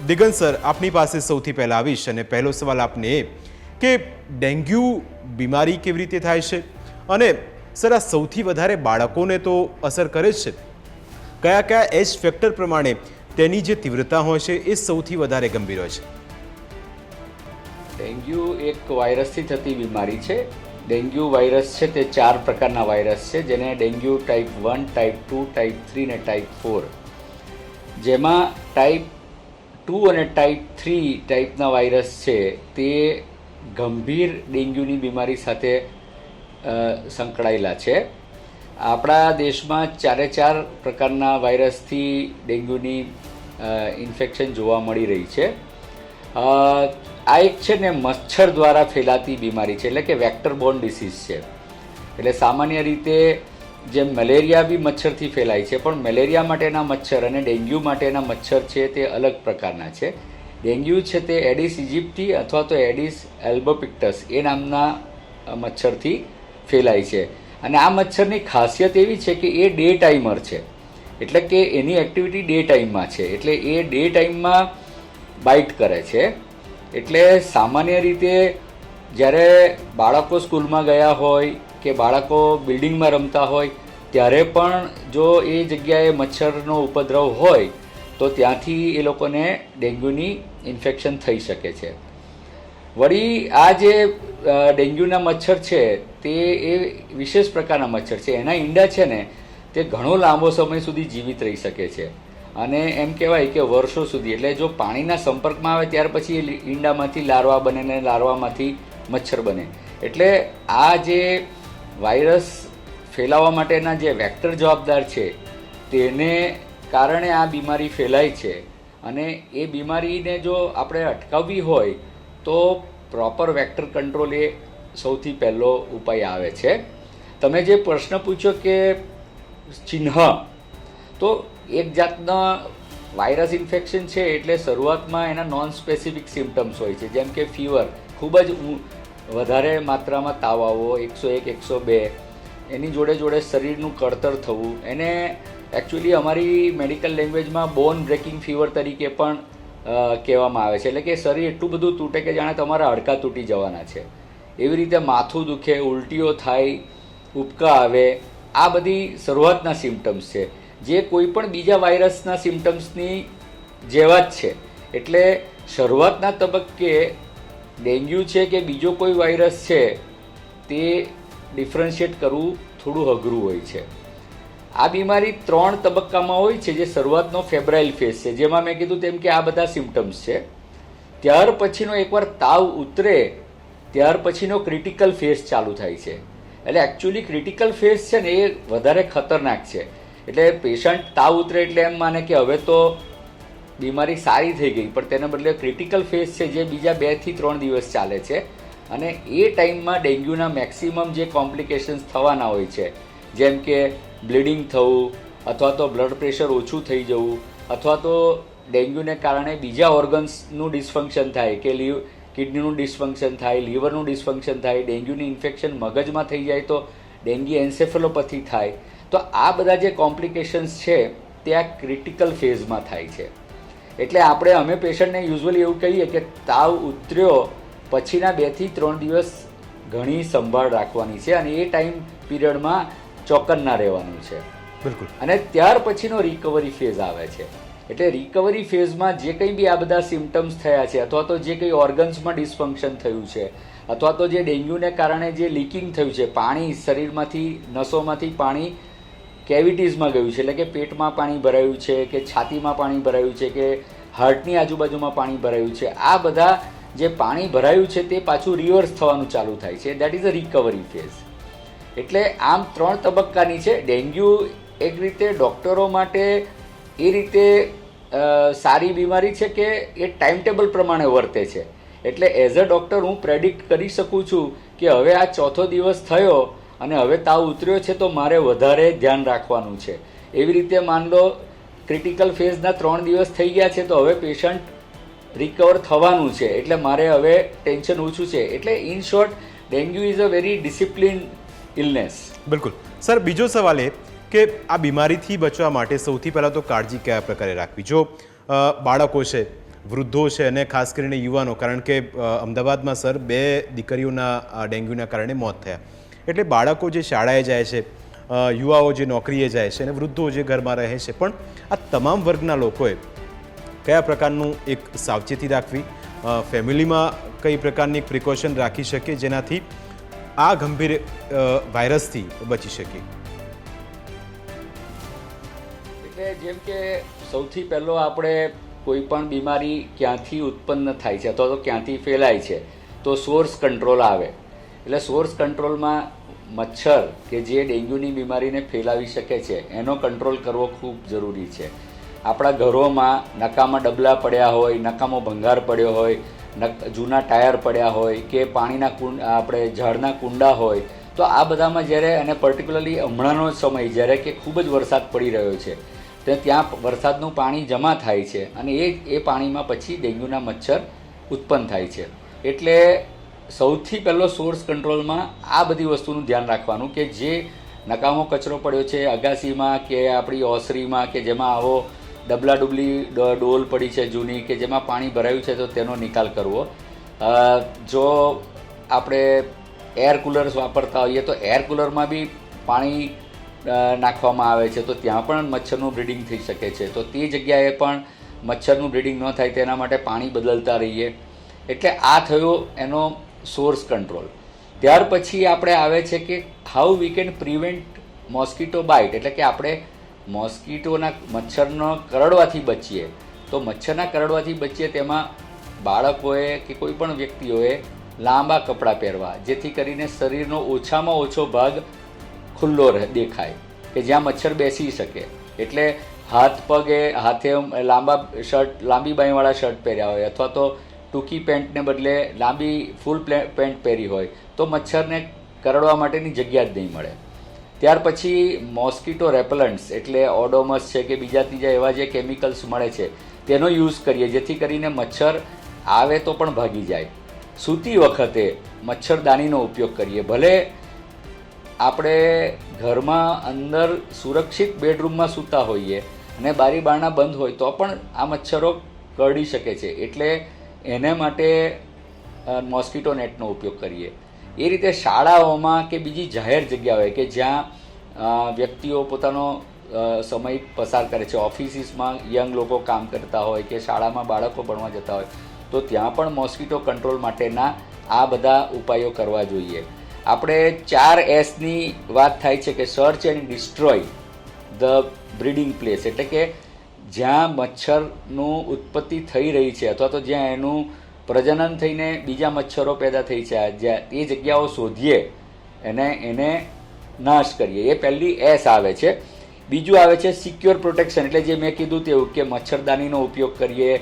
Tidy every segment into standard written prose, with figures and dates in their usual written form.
દિગંત sir, આપની પાસે સૌથી પહેલાં આવીશ અને પહેલો સવાલ આપને એ કે ડેન્ગ્યુ બીમારી કેવી રીતે થાય છે અને સર આ સૌથી વધારે બાળકોને તો અસર કરે જ છે, કયા કયા એજ ફેક્ટર પ્રમાણે તેની જે તીવ્રતા હોય છે એ સૌથી વધારે ગંભીર હોય છે? ડેન્ગ્યુ એક વાયરસથી થતી બીમારી છે. ડેન્ગ્યુ વાયરસ છે તે 4 પ્રકારના વાયરસ છે, જેને ડેન્ગ્યુ ટાઈપ 1, ટાઈપ 2, ટાઈપ 3 અને ટાઈપ 4. જેમાં ટાઈપ 2 અને ટાઈપ 3 ટાઈપના વાયરસ છે તે ગંભીર ડેન્ગ્યુની બીમારી સાથે સંકળાયેલા છે. આપણા દેશમાં 4 પ્રકારના વાયરસથી ડેન્ગ્યુની ઇન્ફેક્શન જોવા મળી રહી છે. આ એક છે ને મચ્છર દ્વારા ફેલાતી બીમારી છે, એટલે કે વેક્ટર બોર્ન ડિસીઝ છે. એટલે સામાન્ય રીતે જેમ મેલેરિયા બી મચ્છરથી ફેલાય છે, પણ મેલેરિયા માટેના મચ્છર અને ડેન્ગ્યુ માટેના મચ્છર છે તે અલગ પ્રકારના છે. ડેન્ગ્યુ છે તે એડિસ ઇજિપ્ટી અથવા તો એડિસ એલ્બોપિક્ટસ એ નામના મચ્છરથી ફેલાય છે. અને આ મચ્છરની ખાસિયત એવી છે કે એ ડે ટાઈમર છે, એટલે કે એની એક્ટિવિટી ડે ટાઈમમાં છે, એટલે એ ડે ટાઈમમાં બાઇટ કરે છે. એટલે સામાન્ય રીતે જ્યારે બાળકો સ્કૂલમાં ગયા હોય કે બાળકો બિલ્ડિંગમાં રમતા હોય ત્યારે પણ જો એ જગ્યાએ મચ્છરનો ઉપદ્રવ હોય તો ત્યાંથી એ લોકોને ડેન્ગ્યુની ઇન્ફેક્શન થઈ શકે છે. વળી આ જે ડેન્ગ્યુના મચ્છર છે તે એ વિશેષ પ્રકારના મચ્છર છે. એના ઈંડા છે ને તે ઘણો લાંબો સમય સુધી જીવિત રહી શકે છે અને એમ કહેવાય કે વર્ષો સુધી. એટલે જો પાણીના સંપર્કમાં આવે ત્યાર પછી એ ઈંડામાંથી લાર્વા બને ને લાર્વામાંથી મચ્છર બને. એટલે આ જે વાયરસ ફેલાવવા માટેના જે વેક્ટર જવાબદાર છે તેને કારણે આ બીમારી ફેલાય છે. અને એ બીમારીને જો આપણે અટકાવવી હોય તો પ્રોપર વેક્ટર કંટ્રોલ એ સૌથી પહેલો ઉપાય આવે છે. તમે જે પ્રશ્ન પૂછ્યો કે ચિહ્ન, તો એક જાતના વાયરસ ઇન્ફેક્શન છે એટલે શરૂઆતમાં એના નોન સ્પેસિફિક સિમ્ટમ્સ હોય છે, જેમ કે ફીવર, ખૂબ જ વધારે માત્રામાં તાવ આવવો, 101, 102, એની જોડે જોડે શરીરનું કળતર થવું. એને એકચ્યુઅલી અમારી મેડિકલ લેંગ્વેજમાં બોન બ્રેકિંગ ફીવર તરીકે પણ કહેવામાં આવે છે, એટલે કે શરીર એટલું બધું તૂટે કે જાણે તમારા હાડકાં તૂટી જવાના છે. એવી રીતે માથું દુખે, ઉલટીઓ થાય, ઉબકા આવે. આ બધી શરૂઆતના સિમ્ટમ્સ છે જે કોઈ પણ બીજા વાયરસના સિમ્ટમ્સની જેવા જ છે. એટલે શરૂઆતના તબક્કે ડેન્ગ્યુ છે કે બીજો કોઈ વાયરસ છે તે ડિફરન્શિએટ કરવું થોડું અઘરું હોય છે. આ બીમારી 3 તબક્કામાં હોય છે, જે શરૂઆતનો ફેબ્રાઇલ ફેઝ છે, જેમાં મેં કીધું તેમ કે આ બધા સિમ્ટમ્સ છે. ત્યાર પછીનો એકવાર તાવ ઉતરે ત્યાર પછીનો ક્રિટિકલ ફેઝ ચાલુ થાય છે. એટલે એકચ્યુઅલી ક્રિટિકલ ફેઝ છે ને એ વધારે ખતરનાક છે. એટલે પેશન્ટ તાવ ઉતરે એટલે એમ માને કે હવે તો બીમારી સારી થઈ ગઈ, પણ તેના બદલે ક્રિટિકલ ફેઝ છે જે બીજા 2 થી 3 દિવસ ચાલે છે. અને એ ટાઈમમાં ડેન્ગ્યુના મેક્સિમમ જે કોમ્પ્લિકેશન્સ થવાના હોય છે, જેમ કે બ્લીડિંગ થવું અથવા તો બ્લડ પ્રેશર ઓછું થઈ જવું અથવા તો ડેન્ગ્યુને કારણે બીજા ઓર્ગન્સનું ડિસફંક્શન થાય, કે કિડનીનું ડિસફંક્શન થાય, લીવરનું ડિસફંક્શન થાય. ડેન્ગ્યુની ઇન્ફેક્શન મગજમાં થઈ જાય તો ડેન્ગ્યુ એન્સેફેલોપેથી થાય. તો આ બધા જે કોમ્પ્લિકેશન્સ છે તે આ ક્રિટિકલ ફેઝમાં થાય છે. એટલે અમે પેશન્ટને યુઝ્યુઅલી એવું કહીએ કે તાવ ઉતર્યો પછીના 2 થી 3 દિવસ ઘણી સંભાળ રાખવાની છે અને એ ટાઈમ પીરિયડમાં ચોકન ના રહેવાનું છે. બિલકુલ. અને ત્યાર પછીનો રિકવરી ફેઝ આવે છે. એટલે રિકવરી ફેઝમાં જે કંઈ બી આ બધા સિમ્ટમ્સ થયા છે અથવા તો જે કંઈ ઓર્ગન્સમાં ડિસફંક્શન થયું છે અથવા તો જે ડેન્ગ્યુને કારણે જે લીકિંગ થયું છે, પાણી શરીરમાંથી નસોમાંથી પાણી કેવિટીઝમાં ગયું છે, એટલે કે પેટમાં પાણી ભરાયું છે કે છાતીમાં પાણી ભરાયું છે કે હાર્ટની આજુબાજુમાં પાણી ભરાયું છે, આ બધા જે પાણી ભરાયું છે તે પાછું રિવર્સ થવાનું ચાલુ થાય છે. That is a recovery phase. એટલે આમ 3 તબક્કાની છે. ડેન્ગ્યુ એક રીતે ડૉક્ટરો માટે એ રીતે સારી બીમારી છે કે એ ટાઈમ ટેબલ પ્રમાણે વર્તે છે. એટલે એઝ અ ડૉક્ટર હું પ્રેડિક્ટ કરી શકું છું કે હવે આ 4થો દિવસ થયો અને હવે તાવ ઉતર્યો છે તો મારે વધારે ધ્યાન રાખવાનું છે. એવી રીતે માન લો ક્રિટિકલ ફેઝના 3 દિવસ થઈ ગયા છે તો હવે પેશન્ટ રિકવર થવાનું છે, એટલે મારે હવે ટેન્શન ઓછું છે. એટલે in short dengue is a very discipline illness. બિલકુલ. સર, બીજો સવાલ એ કે આ બીમારીથી બચવા માટે સૌથી પહેલાં તો કાળજી કયા પ્રકારે રાખવી? જો બાળકો છે વૃદ્ધો છે અને ખાસ કરીને યુવાનો, કારણ કે અમદાવાદમાં સર 2 દીકરીઓના ડેન્ગ્યુના કારણે મોત થયા. એટલે બાળકો જે શાળાએ જાય છે, યુવાઓ જે નોકરીએ જાય છે અને વૃદ્ધો જે ઘરમાં રહે છે, પણ આ તમામ વર્ગના લોકોએ કયા પ્રકારનું એક સાવચેતી રાખવી, ફેમિલીમાં કઈ પ્રકારની પ્રિકોશન રાખી શકે જેનાથી આ ગંભીર વાયરસથી બચી શકીએ? એટલે જેમ કે સૌથી પહેલો આપણે કોઈ પણ બીમારી ક્યાંથી ઉત્પન્ન થાય છે અથવા તો ક્યાંથી ફેલાય છે તો સોર્સ કંટ્રોલ આવે. એટલે સોર્સ કંટ્રોલમાં મચ્છર કે જે ડેન્ગ્યુની બીમારીને ફેલાવી શકે છે એનો કંટ્રોલ કરવો ખૂબ જરૂરી છે. આપણા ઘરોમાં નકામા ડબલા પડ્યા હોય, નકામો ભંગાર પડ્યો હોય, જૂના ટાયર પડ્યા હોય કે પાણીના આપણે ઝાડના કુંડા હોય, તો આ બધામાં જ્યારે, અને પર્ટિક્યુલરલી હમણાંનો સમય જ્યારે કે ખૂબ જ વરસાદ પડી રહ્યો છે, તો ત્યાં વરસાદનું પાણી જમા થાય છે અને એ પાણીમાં પછી ડેન્ગ્યુના મચ્છર ઉત્પન્ન થાય છે. એટલે સૌથી પહેલો સોર્સ કંટ્રોલમાં આ બધી વસ્તુનું ધ્યાન રાખવાનું કે જે નકામો કચરો પડ્યો છે અગાસીમાં કે આપણી ઓસરીમાં કે જેમાં આવો ડબલા ડુબલી ડોલ પડી છે જૂની કે જેમાં પાણી ભરાયું છે તો તેનો નિકાલ કરવો. જો આપણે એર કુલર્સ વાપરતા હોઈએ તો એર કુલરમાં બી પાણી નાખવામાં આવે છે તો ત્યાં પણ મચ્છરનું બ્રીડિંગ થઈ શકે છે. તો તે જગ્યાએ પણ મચ્છરનું બ્રીડિંગ ન થાય તેના માટે પાણી બદલતા રહીએ. એટલે આ થયો એનો સોર્સ કંટ્રોલ. ત્યાર પછી આપણે આવે છે કે how we can prevent mosquito bite, એટલે કે આપણે મોસ્કીટોના મચ્છરનો કરડવાથી બચીએ. તો મચ્છરના કરડવાથી બચીએ તેમાં બાળકોએ કે કોઈ પણ વ્યક્તિઓએ લાંબા કપડાં પહેરવા, જેથી કરીને શરીરનો ઓછામાં ઓછો ભાગ ખુલ્લો દેખાય કે જ્યાં મચ્છર બેસી શકે. એટલે હાથ પગે હાથે લાંબા શર્ટ, લાંબી બાંયવાળા શર્ટ પહેર્યા હોય અથવા તો ટૂંકી પેન્ટને બદલે લાંબી ફૂલ પેન્ટ પહેરી હોય તો મચ્છરને કરડવા માટેની જગ્યા જ નહીં મળે. ત્યાર પછી મોસ્કીટો રેપલન્ટ્સ એટલે ઓડોમસ છે કે બીજા ત્રીજા એવા જે કેમિકલ્સ મળે છે તેનો યુઝ કરીએ જેથી કરીને મચ્છર આવે તો પણ ભાગી જાય. સૂતી વખતે મચ્છરદાનીનો ઉપયોગ કરીએ. ભલે આપણે ઘરમાં અંદર સુરક્ષિત બેડરૂમમાં સૂતા હોઈએ અને બારી બારણા બંધ હોય તો પણ આ મચ્છરો કરડી શકે છે. એટલે એને માટે મોસ્કીટો નેટનો ઉપયોગ કરીએ. એ રીતે શાળાઓમાં કે બીજી જાહેર જગ્યાઓએ કે જ્યાં વ્યક્તિઓ પોતાનો સમય પસાર કરે છે, ઓફિસીસમાં યંગ લોકો કામ કરતા હોય કે શાળામાં બાળકો ભણવા જતા હોય તો ત્યાં પણ મોસ્કીટો કંટ્રોલ માટેના આ બધા ઉપાયો કરવા જોઈએ. આપણે 4Sની વાત થાય છે કે search and destroy the breeding place, એટલે કે જ્યાં મચ્છરનું ઉત્પત્તિ થઈ રહી છે અથવા તો જ્યાં એનું પ્રજનન થઈને બીજા મચ્છરો પેદા થઈ છે જ્યાં એ જગ્યાઓ શોધીએ એને નાશ કરીએ. એ પહેલી એસ આવે છે. બીજું આવે છે સિક્યોર પ્રોટેક્શન, એટલે જે મેં કીધું તેવું કે મચ્છરદાનીનો ઉપયોગ કરીએ,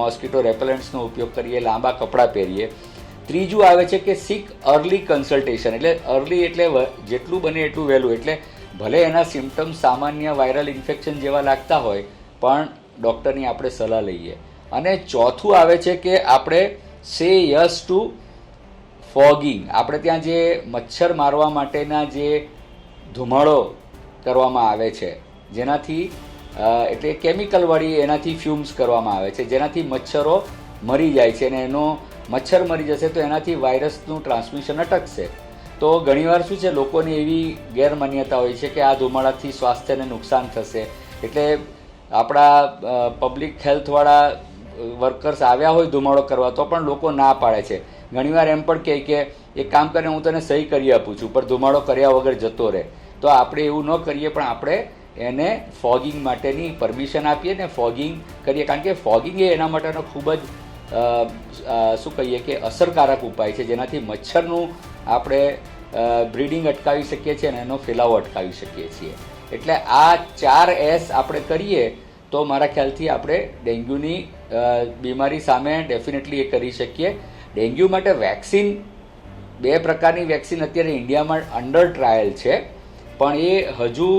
મોસ્કીટો રેપેલન્ટ્સનો ઉપયોગ કરીએ, લાંબા કપડાં પહેરીએ. ત્રીજું આવે છે કે સીક અર્લી કન્સલ્ટેશન, એટલે અર્લી એટલે જેટલું બને એટલું વહેલું. એટલે ભલે એના સિમ્ટમ્સ સામાન્ય વાયરલ ઇન્ફેક્શન જેવા લાગતા હોય પણ ડૉક્ટરની આપણે સલાહ લઈએ. અને ચોથું આવે છે કે આપણે સે યસ ટુ ફોગિંગ. આપણે ત્યાં જે મચ્છર મારવા માટેના જે ધુમાડો કરવામાં આવે છે જેનાથી એટલે કેમિકલવાળી એનાથી ફ્યુમ્સ કરવામાં આવે છે જેનાથી મચ્છરો મરી જાય છે અને એનો મચ્છર મરી જશે તો એનાથી વાયરસનું ટ્રાન્સમિશન અટકશે. તો ઘણીવાર શું છે, લોકોની એવી ગેરમાન્યતા હોય છે કે આ ધુમાડાથી સ્વાસ્થ્યને નુકસાન થશે. એટલે આપણા પબ્લિક હેલ્થવાળા વર્કર્સ આવ્યા હોય ધુમાડો કરવા તો પણ લોકો ના પાડે છે. ઘણીવાર એમ પણ કહે કે એક કામ કરીને હું તને સહી કરી આપું છું પણ ધુમાડો કર્યા વગર જતો રહે. તો આપણે એવું ન કરીએ પણ આપણે એને ફોગિંગ માટેની પરમિશન આપીએ ને ફોગિંગ કરીએ, કારણ કે ફોગિંગ એ એના માટેનો ખૂબ જ શું કહીએ કે અસરકારક ઉપાય છે જેનાથી મચ્છરનું આપણે બ્રીડિંગ અટકાવી શકીએ છીએ અને એનો ફેલાવો અટકાવી શકીએ છીએ. એટલે આ 4S આપણે કરીએ તો મારા ખ્યાલથી આપણે ડેન્ગ્યુની બીમારી સામે ડેફિનેટલી એ કરી શકીએ. ડેન્ગ્યુ માટે વેક્સિન 2 પ્રકારની વેક્સિન અત્યારે ઇન્ડિયામાં અંડર ટ્રાયલ છે પણ એ હજુ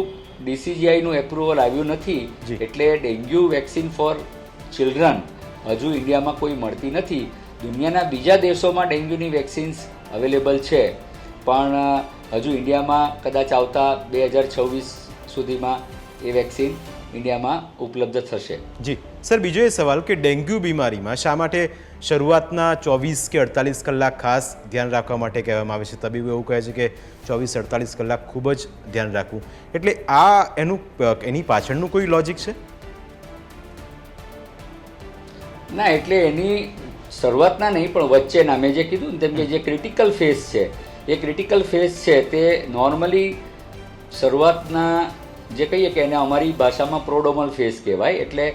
DCGIનું એપ્રુવલ આવ્યું નથી. એટલે ડેન્ગ્યુ વેક્સિન ફોર ચિલ્ડ્રન હજુ ઇન્ડિયામાં કોઈ મળતી નથી. દુનિયાના બીજા દેશોમાં ડેન્ગ્યુની વેક્સિન્સ અવેલેબલ છે પણ હજુ ઇન્ડિયામાં કદાચ આવતા 2026 સુધીમાં એ વેક્સિન ઇન્ડિયામાં ઉપલબ્ધ થશે. જી સર બીજો એ સવાલ કે ડેન્ગ્યુ બીમારીમાં શા માટે શરૂઆતના 24 કે 48 કલાક ખાસ ધ્યાન રાખવા માટે કહેવામાં આવે છે? તબીબો એવું કહે છે કે 24-48 કલાક ખૂબ જ ધ્યાન રાખવું, એટલે એની પાછળનું કોઈ લોજિક છે? ના, એટલે એની શરૂઆતના નહીં પણ વચ્ચેના, મેં જે કીધું ને તેમ કે જે ક્રિટિકલ ફેઝ છે, એ ક્રિટિકલ ફેઝ છે તે નોર્મલી શરૂઆતના જે કહીએ કે એને અમારી ભાષામાં પ્રોડોમલ ફેઝ કહેવાય. એટલે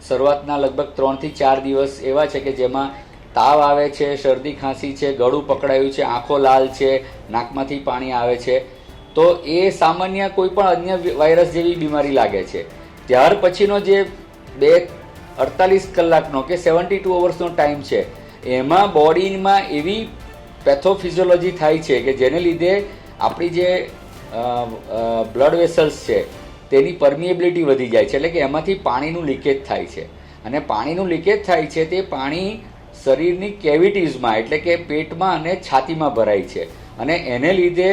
શરૂઆતના લગભગ 3 થી 4 દિવસ એવા છે કે જેમાં તાવ આવે છે, શરદી ખાંસી છે, ગળું પકડાયું છે, આંખો લાલ છે, નાકમાંથી પાણી આવે છે. તો એ સામાન્ય કોઈ પણ અન્ય વાયરસ જેવી બીમારી લાગે છે. ત્યાર પછીનો જે 48 કલાકનો કે 72 અવર્સનો ટાઈમ છે, એમાં બોડીમાં એવી પેથોફિઝિયોલોજી થાય છે કે જેને લીધે આપણી જે બ્લડ વેસલ્સ છે તેની પરમિએબિલિટી વધી જાય છે. એટલે કે એમાંથી પાણીનું લીકેજ થાય છે, અને પાણીનું લીકેજ થાય છે તે પાણી શરીરની કેવિટીઝમાં એટલે કે પેટમાં અને છાતીમાં ભરાય છે, અને એને લીધે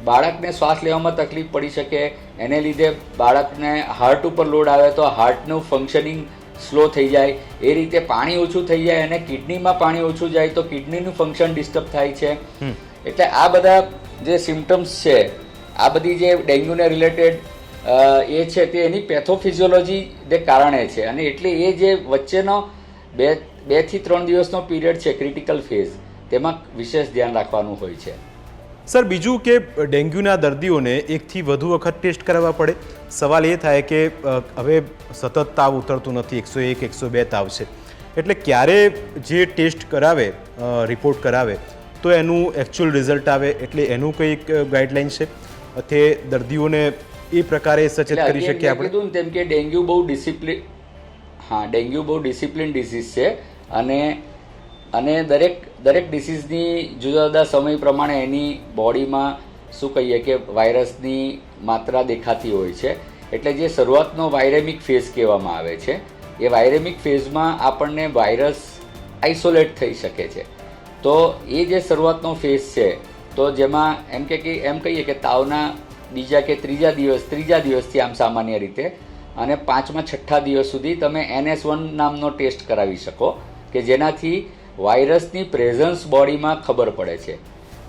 બાળકને શ્વાસ લેવામાં તકલીફ પડી શકે. એને લીધે બાળકને હાર્ટ ઉપર લોડ આવે તો હાર્ટનું ફંક્શનિંગ સ્લો થઈ જાય. એ રીતે પાણી ઓછું થઈ જાય અને કિડનીમાં પાણી ઓછું જાય તો કિડનીનું ફંક્શન ડિસ્ટર્બ થાય છે. એટલે આ બધા જે સિમ્ટમ્સ છે, આ બધી જે ડેન્ગ્યુને રિલેટેડ એ છે તે એની પેથોફિઝિયોલોજી ને કારણે છે. અને એટલે એ જે વચ્ચેનો 2 થી 3 દિવસનો પીરિયડ છે ક્રિટિકલ ફેઝ, તેમાં વિશેષ ધ્યાન રાખવાનું હોય છે. સર બીજું કે ડેન્ગ્યુના દર્દીઓને 1 થી વધુ વખત ટેસ્ટ કરાવવા પડે? સવાલ એ થાય કે હવે સતત તાવ ઉતરતું નથી, 101, 102 તાવ છે, એટલે ક્યારે જે ટેસ્ટ કરાવે, રિપોર્ટ કરાવે તો એનું એકચ્યુઅલ રિઝલ્ટ આવે, એટલે એનું કંઈક ગાઈડલાઇન છે તે દર્દીઓને એ પ્રકારે સચેત કરી શકીએ આપણે? કીધું તેમ કે ડેન્ગ્યુ બહુ ડિસિપ્લિન ડિસીઝ છે, અને દરેક ડિસીઝની જુદા જુદા સમય પ્રમાણે એની બોડીમાં શું કહીએ કે વાયરસની માત્રા દેખાતી હોય છે. એટલે જે શરૂઆતનો વાયરેમિક ફેઝ કહેવામાં આવે છે, એ વાયરેમિક ફેઝમાં આપણને વાયરસ આઇસોલેટ થઈ શકે છે. તો એ જે શરૂઆતનો ફેઝ છે, તો જેમાં એમ કહીએ કે તાવના બીજા કે ત્રીજા દિવસથી આમ સામાન્ય રીતે અને 5મા-6ઠ્ઠા દિવસ સુધી તમે NS1 નામનો ટેસ્ટ કરાવી શકો કે જેનાથી વાયરસની પ્રેઝન્સ બોડીમાં ખબર પડે છે.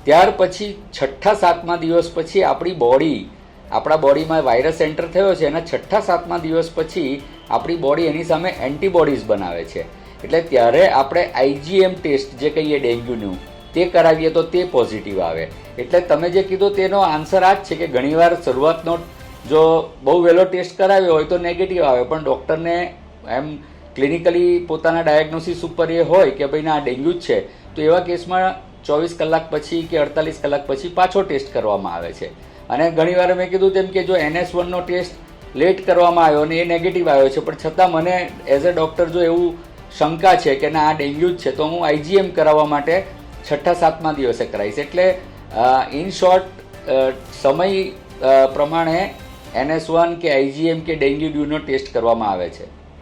ત્યાર પછી 6ઠ્ઠા-7મા દિવસ પછી આપણા બોડીમાં વાયરસ એન્ટર થયો છે, એના 6ઠ્ઠા-7મા દિવસ પછી આપણી બોડી એની સામે એન્ટીબોડીઝ બનાવે છે. એટલે ત્યારે આપણે IgM ટેસ્ટ જે કહીએ ડેન્ગ્યુનું તે કરાવીએ તો તે પોઝિટિવ આવે. એટલે તમે જે કીધું તેનો આન્સર આ જ છે કે ઘણીવાર શરૂઆતનો જો બહુ વહેલો ટેસ્ટ કરાવ્યો હોય તો નેગેટિવ આવે, પણ ડૉક્ટરને એમ ક્લિનિકલી પોતાના ડાયગ્નોસિસ ઉપર એ હોય કે ભાઈ ના ડેન્ગ્યુ જ છે, તો એવા કેસમાં 24 કલાક પછી કે 48 કલાક પછી પાછો ટેસ્ટ કરવામાં આવે છે. અને ઘણીવાર મેં કીધું તેમ કે જો NS1નો ટેસ્ટ લેટ કરવામાં આવ્યો અને એ નેગેટિવ આવ્યો છે, પણ છતાં મને એઝ અ ડૉક્ટર જો એવું શંકા છે કે ના આ ડેન્ગ્યુ જ છે, તો હું IgM કરાવવા માટે 6ઠ્ઠા-7મા દિવસે કરાવીશ. એટલે ઇન શોર્ટ સમય પ્રમાણે NS1 કે IgM કે ડેન્ગ્યુ ડ્યુનો ટેસ્ટ કરવામાં આવે છે.